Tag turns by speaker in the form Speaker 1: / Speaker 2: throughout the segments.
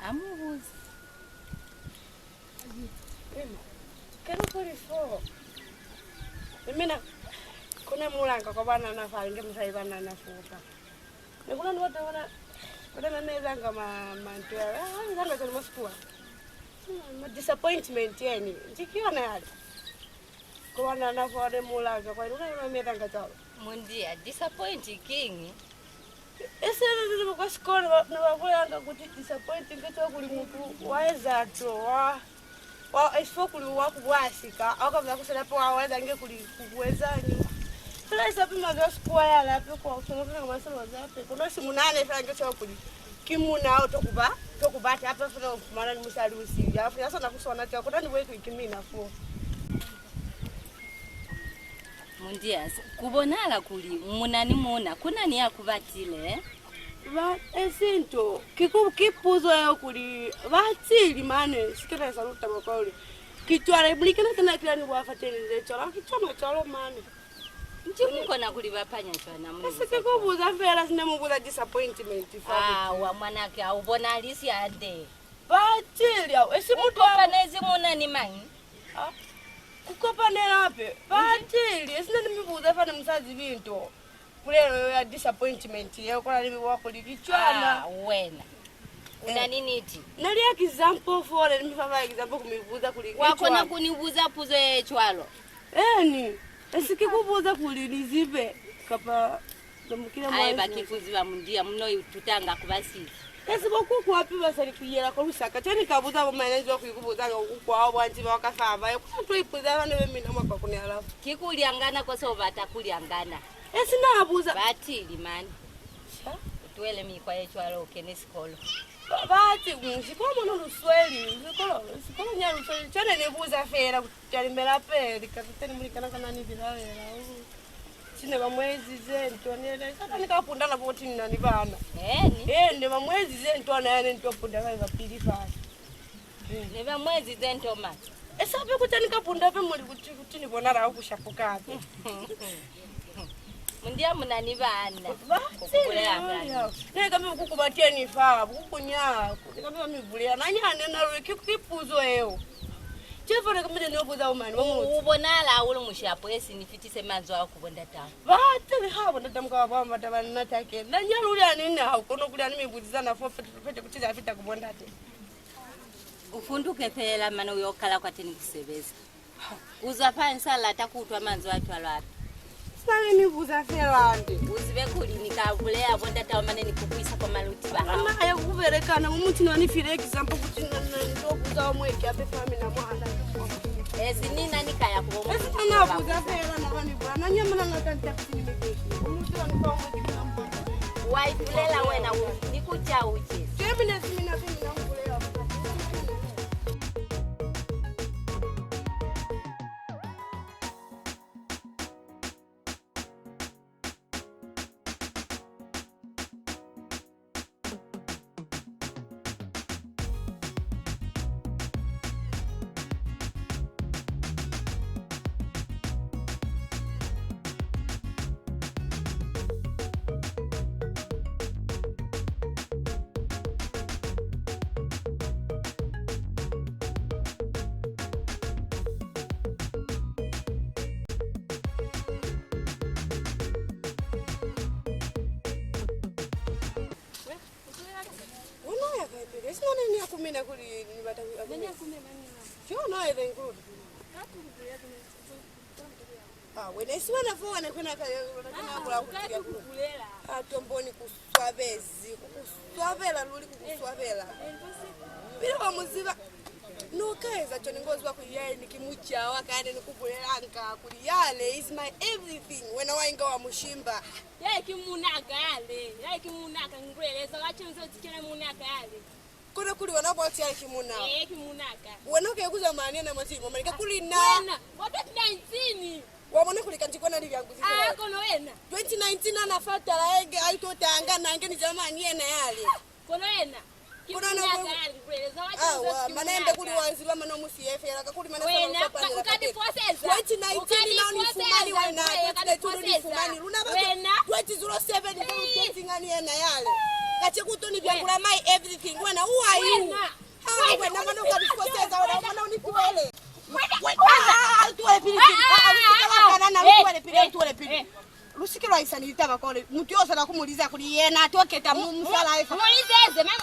Speaker 1: Amubuza.
Speaker 2: Kero kulifo. Mina kuna mulanga kwa bana nafali ngemsaibana nafuta. Nikuna ndoto wana kuna meza ngama mantu. Nganga kwa mostua. Dissapointment yani. Ndikiona yale. Kwa bana nafali mulanga kwa kuna meza ngachalo.
Speaker 1: Mundia disappoint king.
Speaker 2: Ese ndio kwa skola na wakulanga kuti disappointing kwa kuli mtu waeza to wa esfoku wakubwasika akavuga kusela po aweza nge kuli kuwezanyu. Sasa isapi mazo square la pe kwa kusonga kama sala zape. Kuna simu nane frange cho kuli. Kimuna tokubata hapa funa kumana ni musalusi. Alafu sasa nakusona cha kuna ni wewe kimina fo.
Speaker 1: Mundia kubonala kuli munani muna kuna ni yakubatile
Speaker 2: Ba esinto kipuzo yo kuli batili mane sikira saluta makoli kitwara iblikana tena kila ni wafatele chola kichama cholo mane
Speaker 1: ntimuko na kuli bapanya chwana muni
Speaker 2: sikikubuza fera sinemubuza disappointment
Speaker 1: fa wa mwanake aubona alisi ande
Speaker 2: batili au esimuto
Speaker 1: panezi munani mani
Speaker 2: kukopanela ape batili esinemibuza fana musazi binto kulelo ya disappointment yao kwa libi wako likichwana
Speaker 1: wena una nini iti
Speaker 2: nali example for nimefanya example kumibuza kulikichwa
Speaker 1: wako na kunibuza puzo chwalo
Speaker 2: ni esikikubuza kulilizibe kapa ndamukira mwa
Speaker 1: ayi bakikuziba mundia muno tutanga kubasisi
Speaker 2: esibokuku wapi basali kuyera ko rusaka cyane kabuza abo manezi bakuyikubuza kwa abanzi bakafava yo kutuipuza bane bemina mwaka kuni alafu
Speaker 1: kikuliangana kwa sababu atakuliangana
Speaker 2: esinabuza
Speaker 1: batili mani tuele mikwa yechwalo ukenisikolo
Speaker 2: bati ngikomo no lusweli sikolo nya lusweli cyane nebuza fera kutalimela peli kakuteni muri kana ni bilavela sine bamwezi zento nele saka nikapundana boti nani bana ndi bamwezi zento ana ntopunda ka pili fasi
Speaker 1: ne bamwezi zento mati
Speaker 2: esabe kutani kapunda pe muri kuti ni bona rawo kushapukapi
Speaker 1: mundia munani bana
Speaker 2: kukulea ne kama kukubatia ni fa kukunya kama mivulea nanyane na kipuzo eo chefona kama ne obuza umani
Speaker 1: ubonala uli mushapo esi nifitise manzo akubonda ta
Speaker 2: bate habo ndatamka baba tabana natake nanyalo uli anini hakono kuli ani mibuziza na fo fete kutiza afita kubonda te
Speaker 1: ufunduke phela mana uyokhala kwatheni kusebeza uzapha sala atakutwa manzo athwala apha
Speaker 2: sale nibuza felande
Speaker 1: uzibe khuli nikavulea bonda tawo mane nikukwisa kwa maluti ba
Speaker 2: ama aya kuberekana umuntu nani fire example kuti ndobuza omweke ape family na mwana
Speaker 1: ezinina nikaya kubo
Speaker 2: esina buza fela na bani bana nyamana ngakanta kuti nimeke umuntu wanipa omweke namba
Speaker 1: waifulela wena nikucha uchi
Speaker 2: semina simina simina ngulela It's not any akumina kuli ni bata
Speaker 3: Nani akumina nani?
Speaker 2: Sio na even good. When I swear na fo na kuna kula kulela. Tomboni kuswabezi, kuswabela luli kuswabela. Bila wa muziba no kaeza choni ngozi wako yeye nikimucha wakane nikubulela nka kuli yale is my everything when I inga wa mushimba.
Speaker 3: Yeye kimunaka ngweleza wachenzo tikene munaka yale.
Speaker 2: Kuna kuli wanaboti yale kimuna.
Speaker 3: Kimunaka.
Speaker 2: Wanoke kuza mani na mazimo manika kuli na.
Speaker 3: Wena, wakati 19.
Speaker 2: Wabona kuli kanjikona ndi vyangu zile.
Speaker 3: Kono wena.
Speaker 2: 2019 anafuata laege aitotanga nange ni jamani yena yale.
Speaker 3: Kono wena.
Speaker 2: Kuna na manembe kuli wanzilwa mano musiyefe yala kuli mana sana upande la
Speaker 3: ukati poseza
Speaker 2: 2019 nao ni fumani wena 2022 ni fumani luna bako 2007 ni getting ani yena yale Wakati kutoni vya kula my everything. Wena who are you? Wena mwana ukabikoseza wena unikuele. Tuwe pili. Usikala kana tuwe pili tuwe pili. Lusikirwa isani litaba kole. Mtu yose nakumuliza kuli yena atoketa mumsala ifa.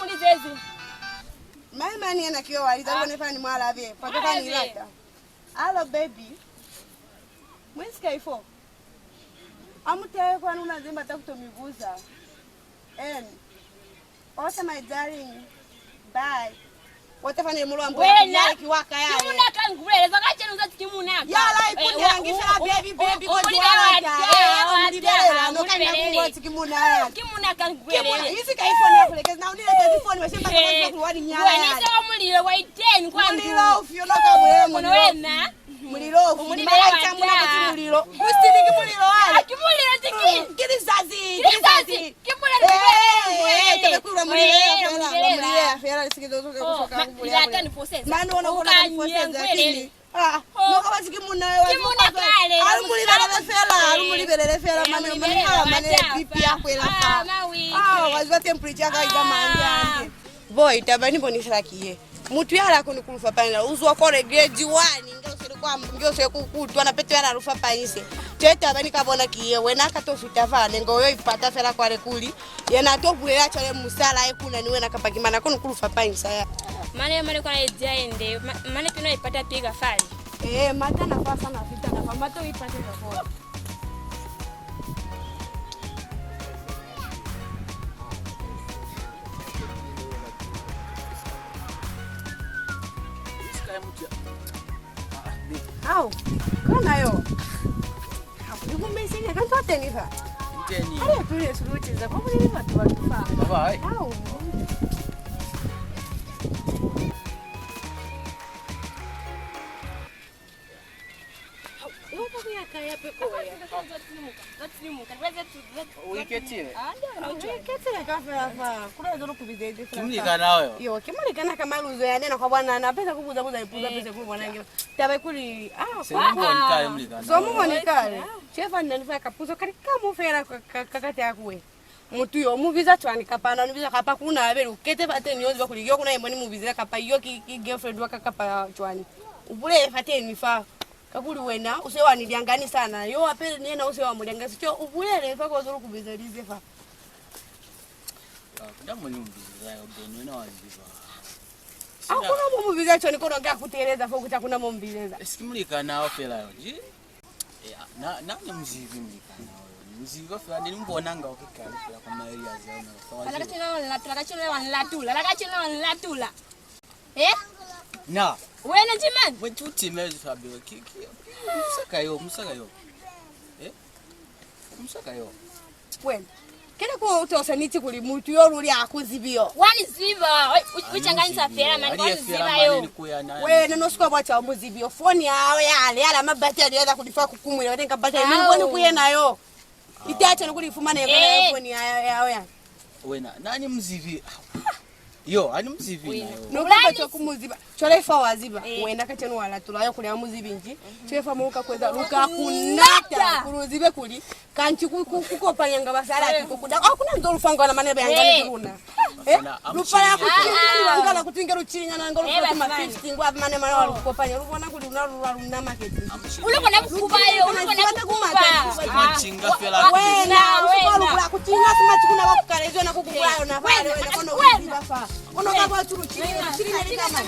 Speaker 3: Mulizeze.
Speaker 2: Mama ni ana kiyo aliza kuonekana ni mwala vye. Patoka ni lata. Hello baby. Mwezi kaifo. Amutaye kwa nuna zimba takutomiguza. Also my darling. Bye. Watafanya mulo ambo ya kiwaka yale.
Speaker 3: Kimuna kangurele zakache nuza tikimunaka.
Speaker 2: Yala ipunja ngisha baby kwa diara. Mulibela no kana kuwa tikimuna.
Speaker 3: Kimuna kangurele.
Speaker 2: Hizi kaifoni yako lekeza na unile telefoni washemba kwa kuwani nyala.
Speaker 3: Wewe ni sawa mulilo wa 10 kwa
Speaker 2: mulilo ufiono kama
Speaker 3: mulilo. Wena.
Speaker 2: Mulilo mulibela chamuna kuti mulilo. Ustili kimulilo wala.
Speaker 3: Kimulilo tiki.
Speaker 2: Kirizazi.
Speaker 3: Kimulilo.
Speaker 2: Tabekura mulilo fera sikizo kusoka.
Speaker 3: Ilata ni process.
Speaker 2: Mano unaona ni process lakini nuka wasiki munawe
Speaker 3: kimuna kale.
Speaker 2: Alumulibelele fera mano mane pipi yako ela fa. Wazwa temperature kaida manja. Boy tabani bonisha kiye. Mutu yala kunikulufa panela uzwa kore grade 1 ngose kukutwa na pete yana rufa paise. Tete abani kabona kiye wena katofita vane ngoyo ipata fera kwale kuli. Yana tobulela chale musala ekuna niwe nakapakimana kunikulufa paisa ya.
Speaker 3: Mane kwa ende mane pino ipata piga fali.
Speaker 2: Mata nafasa na fita na mato ipate kwa. Au, kana yo. Hapo umesema kanto tenifa.
Speaker 4: Teni.
Speaker 2: Ale tule suluti za kwa nini watu watufa.
Speaker 4: Bye.
Speaker 2: Au.
Speaker 4: Kimulika nayo.
Speaker 2: Yo, kimulika na kama luzo ya nena kwa bwana na pesa kubuza ipuza pesa kwa bwana ngiro. Tabe kuli
Speaker 4: Semuonekale mulika nayo.
Speaker 2: So muonekale. Chefa ndanifa kapuzo kali kama fera kakati yakwe. Mutu yo mubiza twani kapana nubiza kapa kuna abeli ukete pateni yozi bakuli yo kuna imboni mubiza kapa yo ki girlfriend waka kapa twani. Ubule pateni fa kakuli wena usewa niliangani sana yo apele niena usewa mulangasi cho ubulele fa kozuru kubizalize fa
Speaker 4: Ndamu nyumbiza ya ubeni na waziva.
Speaker 2: Akuna mubiza cho nikono nga kuteleza fa kuta kuna mumbileza.
Speaker 4: Sikimulika nayo fela yo. Ji? Na mzivi mulika nayo. Mzivi fa ndi mbonanga okikala fela kwa area zao.
Speaker 3: Lakachino latula.
Speaker 4: Na.
Speaker 3: Wena jimani.
Speaker 4: Wetuti mezi fabiwa kiki. Musaka yo. Musaka yo.
Speaker 2: Wena. Kena kwa utosa niti kuli mutu yo ruli akuzibio.
Speaker 3: Wani ziva. Uchanganyisa fera mani wani ziva yo.
Speaker 2: Wena nosuka bwacha muzibio. Phone yawe yale ala mabati aliweza kudifa kukumwele watenga bata mboni kuyena yo. Itacha nokulifumana yekona phone yawe ya.
Speaker 4: Wena nani mzivi? Yo, ani mzivi nayo.
Speaker 2: Nokaba cho kumuziba. Cholefa waziba. Wenda katenu wala tulayo kuli amuzibinji. Chefa muka kweza luka kunata. Kuruzibe kuli. Kanchi kukopanya ngabasala kikukuda. Akuna ndolu fanga na manebe yangani kuna. Lupala kutinga wangala kutinga ruchinya na ngolo kwa ma 15 ngwa mane mane wala kukopanya. Lubona kuli unaruna market.
Speaker 3: Ulibona kukubayo, ulibona kukuba.
Speaker 4: Machinga fela.
Speaker 2: Wena ulibona kutinga simachikuna bakukarezo na kukubayo na pale wena kono uziba fa. Ono kaba churu chini ni kama.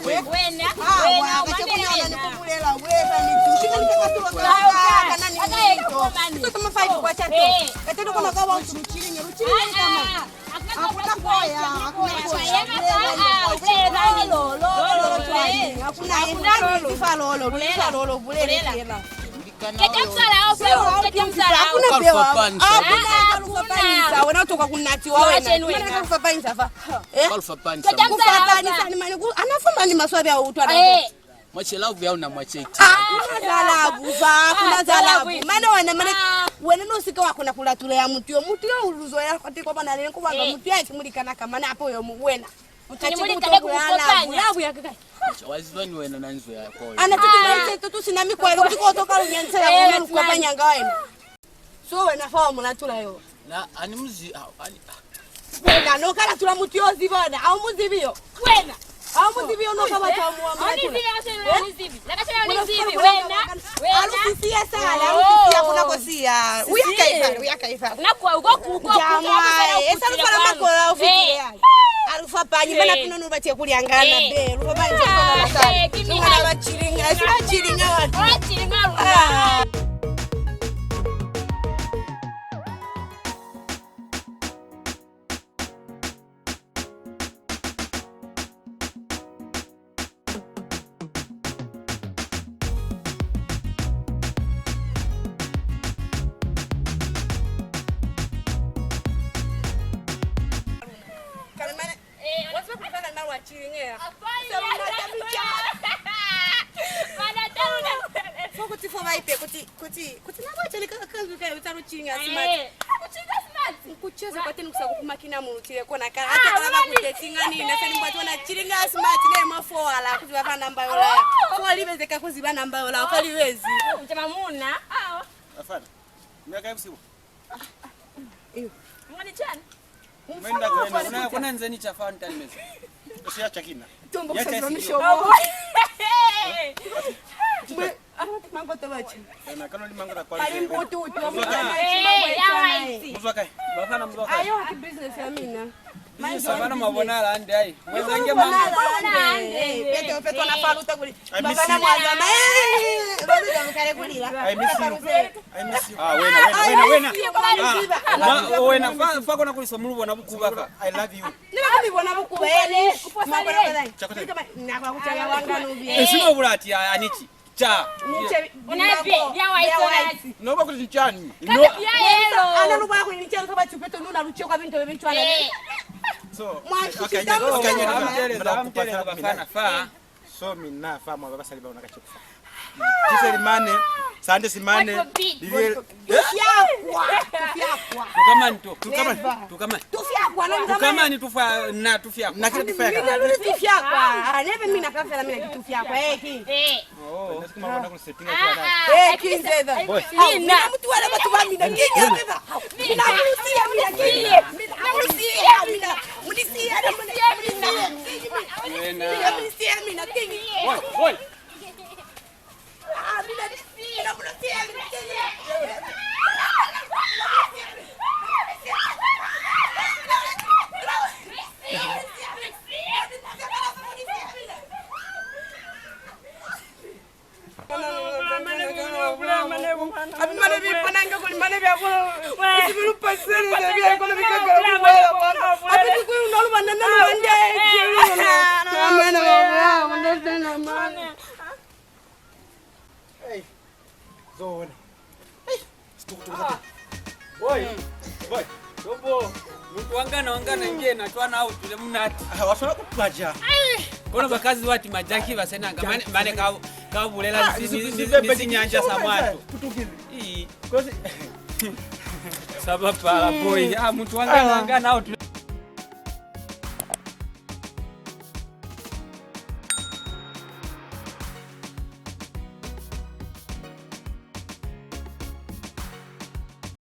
Speaker 3: Wena.
Speaker 2: Wakachokunyana nikubulela weza ni tushika nikakatuwa kana ni mito. Kama 5 kwa chato. Katendo kuna kaba churu chini ni kama. Hakuna boya, hakuna boya. Hakuna kifa lolo bulele tena.
Speaker 3: Ketamsala ofe, ketamsala.
Speaker 2: Hakuna bewa. Hakuna panisa. Wanatoka kunati wawe na. Mana kufa panisa fa.
Speaker 4: Kufa panisa.
Speaker 2: Kufa panisa ni mani anafuma ni maswabi ya utwana.
Speaker 4: Mwache love yao na mwache iti.
Speaker 2: Kuna zalabu. Mana wana nosika wakuna kula tule ya mutu yo uruzo ya kote kwa bana lengo banga mutu ya kimulikana kama na hapo yo muwena.
Speaker 3: Utanimulika leku kukopanya.
Speaker 2: Labu ya kaka.
Speaker 4: Wazivani wena nanzo ya kwa.
Speaker 2: Anatutumaize tutu sinami kwa yo kutiko toka runyense ya kukopanya ngawa. So wena fawa munatula yo.
Speaker 4: Na ani mzi
Speaker 2: Wena no kala tula mutiozi bona. Au muzibio. Wena. Au muzibio no kama chamua mwana.
Speaker 3: Oni zivi akasema ni zivi. Nakasema ni zivi wena.
Speaker 2: Alusisia sala, alusisia kuna kosia. Uyakaifa.
Speaker 3: Nakwa ugoku.
Speaker 2: Jamwa. Esa lufala makola ufikire. Alufa panyi bana kunono batie kuliangana be. Lufa panyi sala sala. Sungana bachiringa, bachiringa watu.
Speaker 3: Bachiringa lunga.
Speaker 2: Kuti nabacha likakanzu kaya utaro chinga smart. Kuchinga smart. Kucheza kwa tena kusakupima kina mulutile kona kala hata kala kutetinga nini na sani mbatu na chiringa smart ne mafo ala kuti bava namba yola. Ko libezeka kuziba namba yola ko libezi.
Speaker 3: Mtema muna.
Speaker 5: Afana. Miaka hivi sipo.
Speaker 3: Ngani chana?
Speaker 4: Mwenda kuna nzeni cha fanta nimeza.
Speaker 5: Usiacha kina.
Speaker 2: Tumbo kusazamisho. Mango tabachi.
Speaker 5: Na kana ni mango za kwa.
Speaker 2: Pali mbutu utu.
Speaker 5: Muzwa kai.
Speaker 4: Bafana muzwa kai.
Speaker 2: Ayo ki business ya mina.
Speaker 4: Sabana mabona la ande ai. Mwezange mango.
Speaker 2: Peto na faluta kuli. Bafana mwazama. Bazi kamkale kulila.
Speaker 5: I miss you. Wena.
Speaker 4: Wena fako na kulisa mulubo na bukuba. I love you.
Speaker 2: Nibona bukuba ele. Mabona kadai. Kama nakwa kuchanga wanga nubi.
Speaker 4: Esimo bulati anichi. Cha.
Speaker 3: Unapi ya waisi.
Speaker 5: Noba kuti chani.
Speaker 3: Kaka pia yelo.
Speaker 2: Ana luba ko ni changa kaba chupeto nuna lucho kwa bintu bebitwala.
Speaker 5: So,
Speaker 2: okay.
Speaker 4: Bafana fa.
Speaker 5: So mina fa mwa baba saliba unakachokufa. Kisa limane, sande simane.
Speaker 4: Tukamani tufa na tufia.
Speaker 5: Na kile tufia.
Speaker 2: Mina tufia kwa. Nebe mina kafela mina kitufia kwa eki.
Speaker 5: Oh, nasema wana kusettinga kwa.
Speaker 2: Eki nzeda. Mina mtu wala watu wa mina kinga beba. Mina mrusia mina kinga. Mina mrusia mina. Mrusia na mina. Mrusia mina kinga.
Speaker 5: Boy.
Speaker 2: Mina mrusia mina kinga.
Speaker 5: Boy.
Speaker 4: Tobo. Mtu wangana ngie na twana au tule mnati.
Speaker 5: Wasona kupaja.
Speaker 4: Kono bakazi wati majaki basenanga mane ka bulela nisi nyanja samatu.
Speaker 5: Kutukili. Kozi.
Speaker 4: Sababa boy. Mtu wangana au